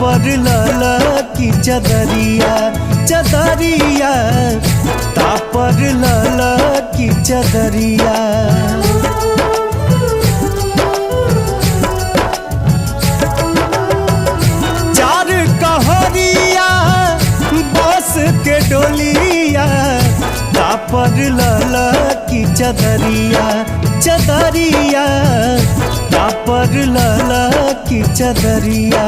तापर लाला की चदरिया चदरिया तापर लाला की चदरिया। चार कहरिया बस के डोलिया तापर लाला की चदरिया चदरिया तापर लाला की चदरिया।